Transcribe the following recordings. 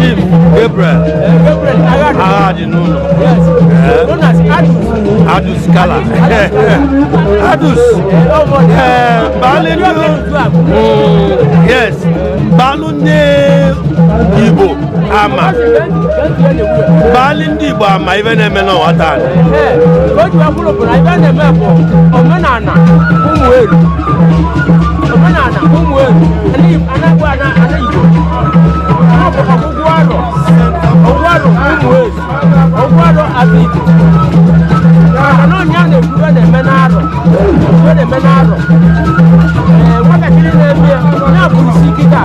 Chief Gabriel. Aghadiuno. Yes. Known as Addus Kala. Addus. Yes. Balunde Igbo ama. Balindi Igbo ama even emeno watan. Go to Apollo, I even a map of Manana. Omenana umwe ani anagwana anayibo ogwaro ogwaro abito ano nyane kuwa de menaro waka kiri na bia na polisi kita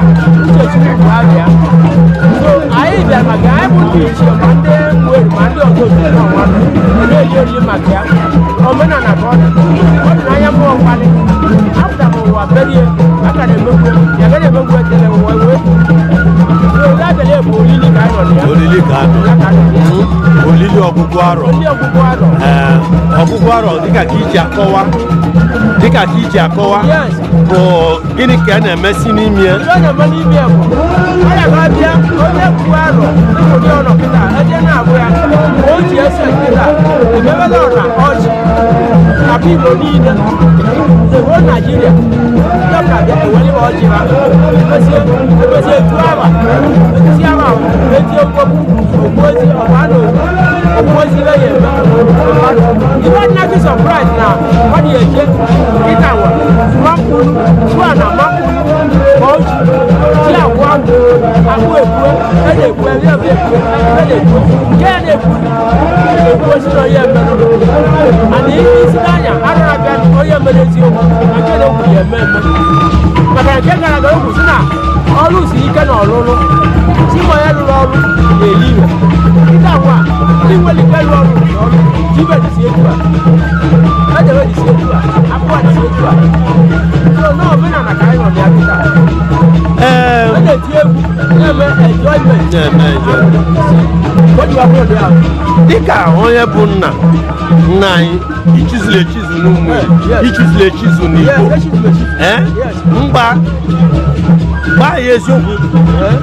chechi kwabia so ai bia maga ai bu Ichi mande ogo na wan ele yori maga omenana ko na ya mo kwale after mo wa berie aka de mebu ya ga de mebu tele wo so la bele bo lili ka no ya olili ogugwaro ogugwaro dika Ichi akọwa bụ gịnị ka a na-emesi n'ime ya ala ga bịa onye gwaro ndị ọnọ kịta eje na-abụ ya o ji ese kịta emewela ọra ọjị na Igbo niile o Nigeria dọka bịa eweli ọjị ha emesie etu ama etisi ama eti okpozi ọgbano okpozi ya eme ibe nnabi surprise na ọ dị eje kịta nwa makwuru tụa na makwuru ọjị ji agwa akụ ekwu ede ekwu ebe ekwu ede ekwu nke ya na-ekwu ekwu osi na onye mmerụ ana ihe isi n'anya arụrụ abịa onye mere eziokwu nke na-ekwu ya eme maka nke gara aga okwu si na ọrụ si ike na ọlụlụ si ma ya rụrụ ọrụ na-eli iwe ịta nwa ndị nwere ike rụrụ ọrụ na ọrụ jibe dịsi etu a edebe dịsi etu a akwụkwọ dịsi etu a so na omenala ka anyị nọ na ya kịta dịka onye bụ nna anyị ichizuru echizu n'ụmụ ichizuru echizu n'Igbo gbaa ya eziokwu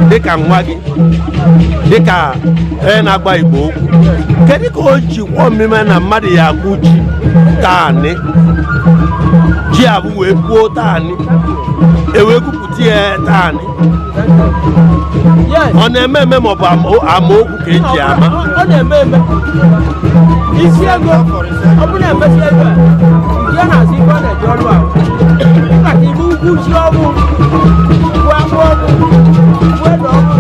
dịka nwa gị dịka onye na-agba Igbo okwu kedu ka o ji kwuo omume na mmadụ ya akụ ji taanị ji abụ wee kwuo taanị ewee gwupụta ya taanị ọ na-eme eme ma ọ bụ amaokwu ka eji ama ọ na-eme eme isi ego ọ bụ na-emesi ego ya na-azụ ibe ọ na-eji ọrụ ahụ dịka ibu ugwu ji ọrụ bụ akpụ ọrụ bụ ede ọrụ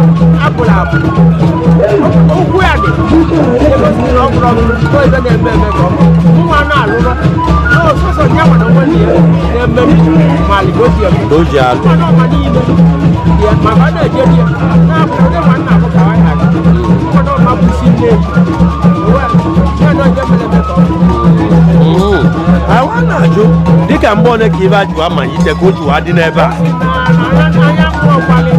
apụrụ apụ okwu ya dị egosiri na ọ bụrụ ọrụ ebe na-eme eme ka ọ bụ nwa na-alụrụ n'ọsọsọ ya mana nwanne ya na-eme ma aligoji ya doji alụ ọma niile ya maka ọ na-ejeri ya na-abụ ndị nwanna abụ ka anyị aga mmadụ ọma bụ isi nne awa na-ajụ dịka mgbe one ka ibe ajụ amalite ka o jiwa dị n'ebe a anya mmụọ kwalị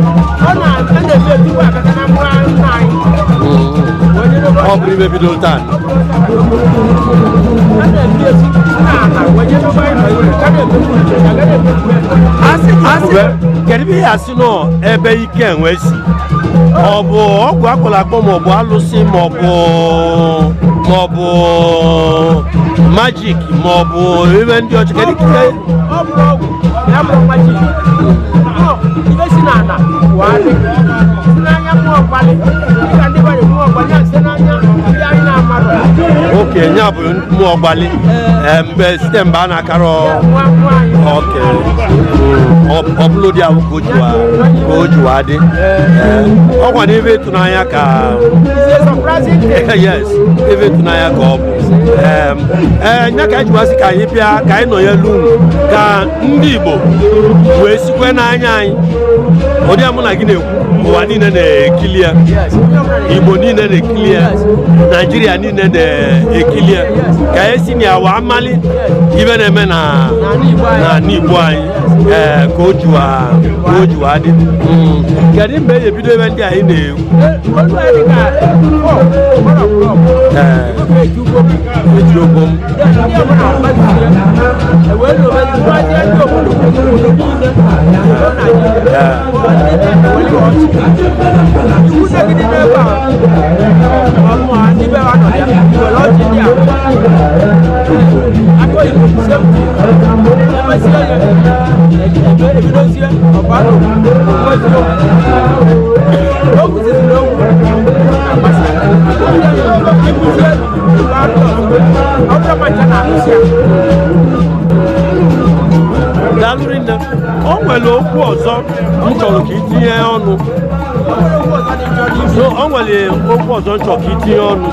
ọ bụrụ ibe bido taa kedu ihe ya si nọ ebe ike enwe si ọ bụ ọgwụ akpọrọ akpọ maọbụ alụsị maọbụ majik maọbụ ebe ndị ọchị kedu ike oke nya bụ mmụọ gbali mgbe site mgbe a na-akara oke ọbụlụ dị ahụ ka o jiwa dị ọkwa na ebe ịtụnanya ka yes ebe ịtụnanya ka ọ bụ nya ka anyị jiwasị ka anyị bịa ka anyị nọ ya elu ka ndị Igbo wee sikwe n'anya anyị ụdị a mụ na gị na-ekwu ụwa niile na-ekili ya Igbo niile na-ekili ya Naịjirịa niile na-ekili ya ka anyị si na awa amali ibe na-eme na Igbo anyị ka o jiwa dị kedu mgbe e ebido ebe ndị anyị na-ekwu ejiogbo m dalụrị nne o nwere okwu ọzọ m chọrọ ka itinye ọnụ o nwere okwu ọzọ m chọrọ ka itinye ọnụ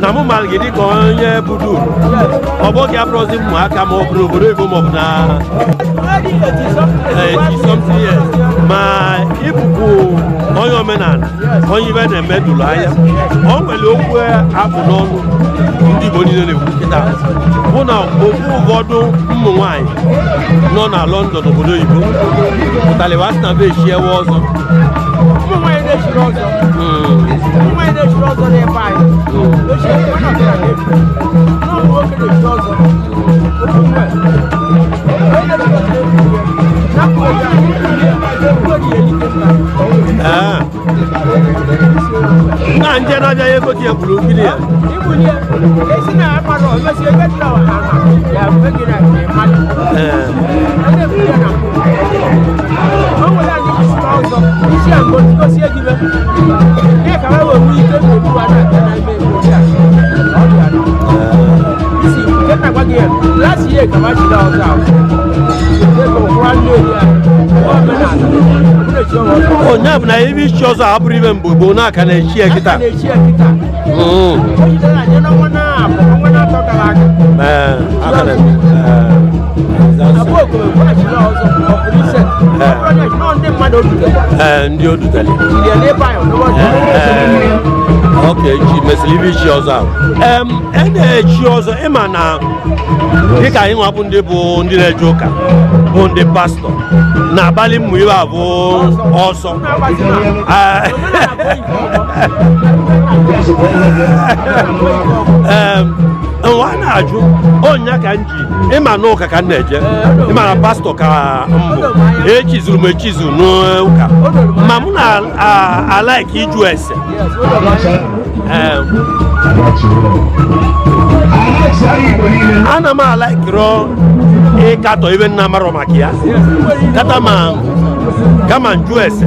na mụ mara gị dịka onye budu ọ bụghị abụrụzi ụmụaka ma ọ bụrụ obodo Igbo maọbụ na ma ịbụkwu onye omenala onye ibe na-eme dụrụ anya o nwere okwu abụ n'ọnụ ndị Igbo niile na-ekwu kịta bụ na okwu ụfọdụ ụmụ nwaanyị nọ na London obodo Igbo pụtara na be echi ewe ọzọ na nje na-abịa ya ego dị ya gburu mmiri ya onye bụ na ebe ichi ọzọ abụrụ ibe mgbe gboo n'aka na-echi ya kịta ndị o dutere oke chi mesịrị ibe ichi ọzọ ahụ e na-echi ọzọ ịma na dịka anyị nwa bụ ndị na-eje ụka bụ ndị pastọ n'abalị mmụ ibe abụ ọsọ nwa na-ajụ onya ka m ji ịma n'ụka ka m na-eje ịma na pastọ ka mbụ echizuru m echizu n'ụka ma mụ na-alaiki ịjụ ese ana m alaikiro ịkatọ ibe nna marọ maka ya kama njụ ese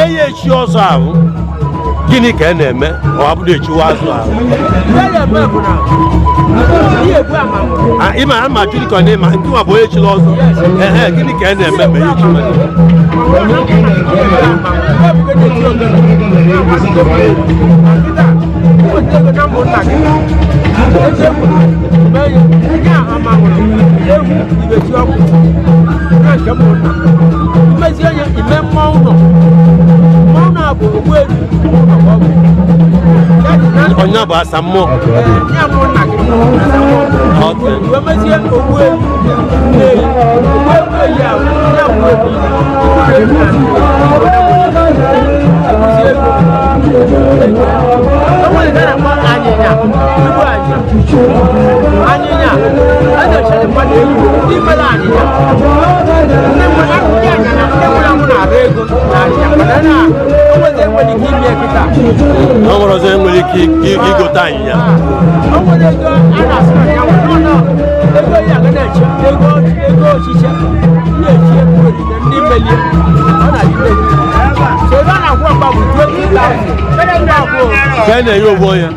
eye echi ọzọ ahụ gịnị ka ị na-eme ọ bụrụ echiwa azụ ahụ ịma a ma jụrụ ka ọ na-ema nke nwa bụ onye chiri ọzọ gịnị ka ị na-eme mgbe ya echi onye bụ asa mmụọ nwere ọzọ enwere ike igote anyịnya ka a na-enye ụgwọ ya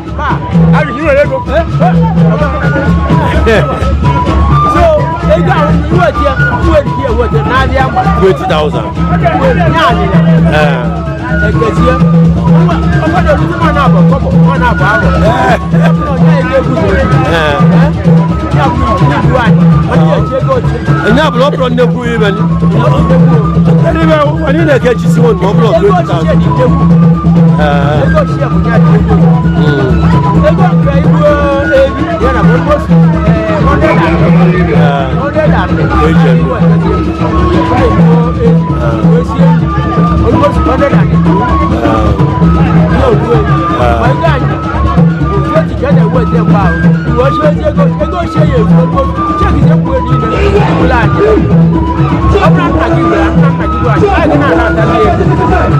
nya bụrụ ọbụrụ nnekwu ibe anyị na-ekechi si nwe ọbụrụ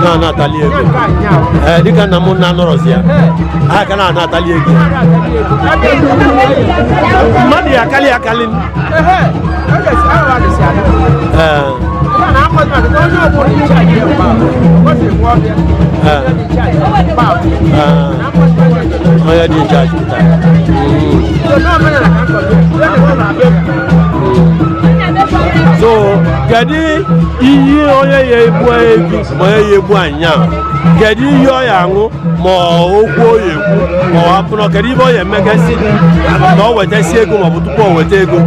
20,000 dịka nna m nna nọrọzi ya ha ka na-anatali ego mmadụ ya akali onye dị nchaji so kedu iyi onye ya egbu ebi ma onye ya egbu anya kedu iyi ọ ya aṅụ ma okwu o ya ekwu ma ọ hapụrụ kedu ibe ọ ya emegasị na ọ wetasi ego ma ọ bụ tupu o weta ego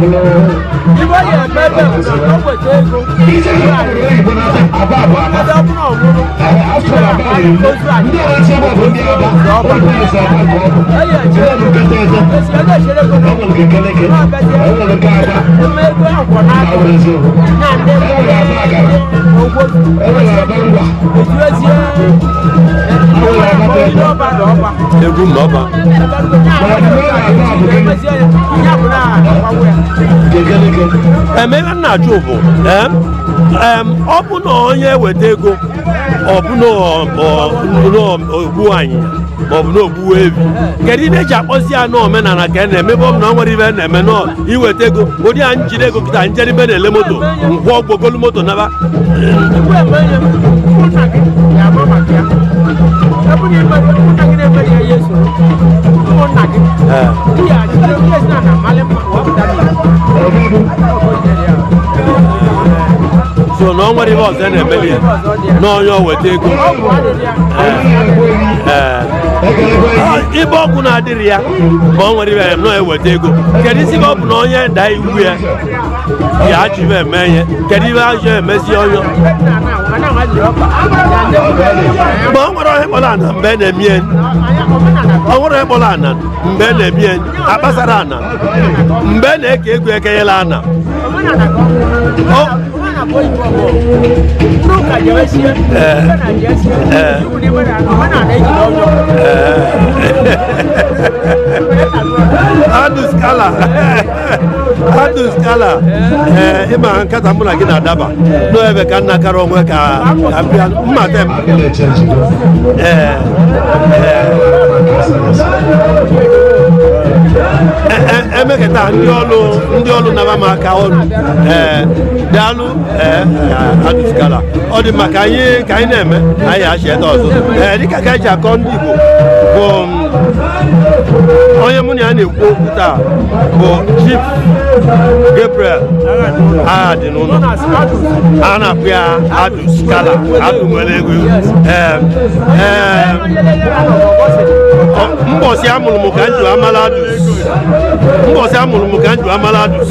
egwu n'ọba emela na-ajụ bụ ọ bụ na onye weta ego ọ bụ n'ogbu anyị ma ọ bụ n'ogbu ebi kedu ihe eji akpọzi ya n'omenala ka na-eme ebe ọ bụ na ọ nwere ibe na-eme nọ iweta ego ụdị anyị jide ego kịta njeribe na-ele moto ngwa ọgbogolu moto naba so na ọ nwere ibe ọzọ na-emeli na onye o weta ego ibe ọkụ na-adịrị ya ma ọ nwere ibe na eweta ego kedu isi ọ bụ na onye daa iwu ya ya achịbe eme ihe kedu ibe ajọ emezi onye ma ọ nwere onye kpọrọ ana mgbe na-emie ọ nwere onye kpọrọ ana mgbe na-emie akpasara ana mgbe na-eke ego ekenyela ana Addus kala ịma nkata mụ na gị na-adaba n'ebe ka nna kara onwe ka abịa mmata emekata ndị ọlụ naba m aka ọrụ daalụ Addus kala ọ dị mma ka anyị na-eme anyị achị ede ọzọ dịka ka eji akọ ndị Igbo bụ onye mụ na ya na-ekwu okwu taa bụ Chief Gabriel Aghadiuno a na-akpụ ya Addus kala Addus nwere ego mbọsị amụrụ m ka njụ amala Addus mbọsị amụrụ m ka njụ amala Addus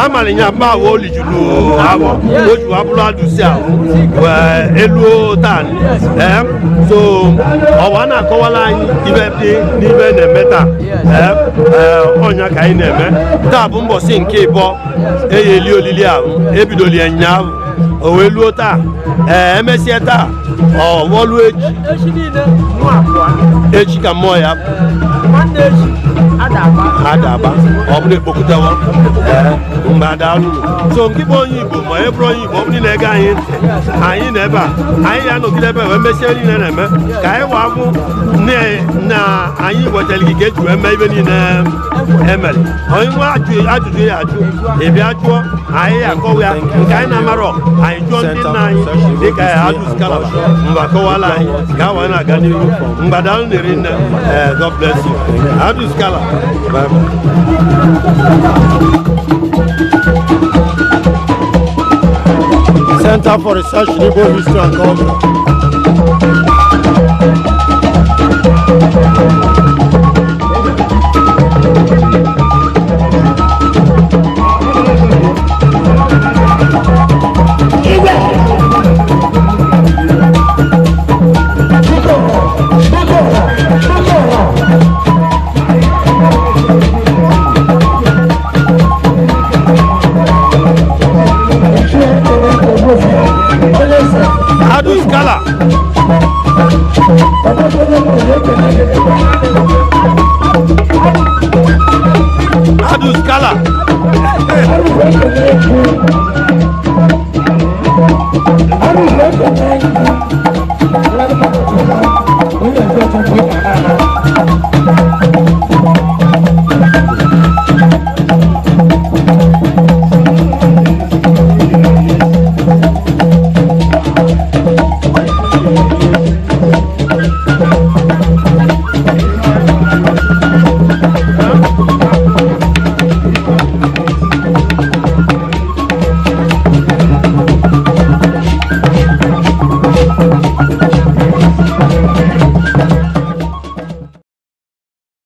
amalinya mba wo lijulu abo oju abulu Addus ahụ elu tan so ọwa na-akọwala anyị ibe dị n'ibe na-eme taa ọnya ka anyị na-eme taa bụ mbọsị nke ịbọ eyeli olili ahụ ebidoli ụnyaahụ o wee luo taa emesịa taa ọ wọlụ echi echi niile mụ abụọ echi ka mmụọ ya nwanne echi adaba ọ bụla ekpokọtawa mgbe adaalụ so nke bụ onye Igbo ma e bụrụ onye Igbo ọ bụrụ na ege anyị ntị anyị na ebe a anyị ga-anọgide ebe wee mesie niile na-eme ka anyị wee bụ na anyị wetara gị ka eji wee mee ibe niile emere onye nwe ajụjụ ya ajụ ị bịa jụọ anyị akọwa ya nke anyị na-amarọ anyị jụọ ndị nna anyị dịka Addus Kalaba mgbe akọwala anyị ga wee na-aga n'ihu mgbadalụ na-eri nne God bless you Addus Kalaba Center for Research in Igbo History and Culture. Addus Kalaba. Addus Kalaba.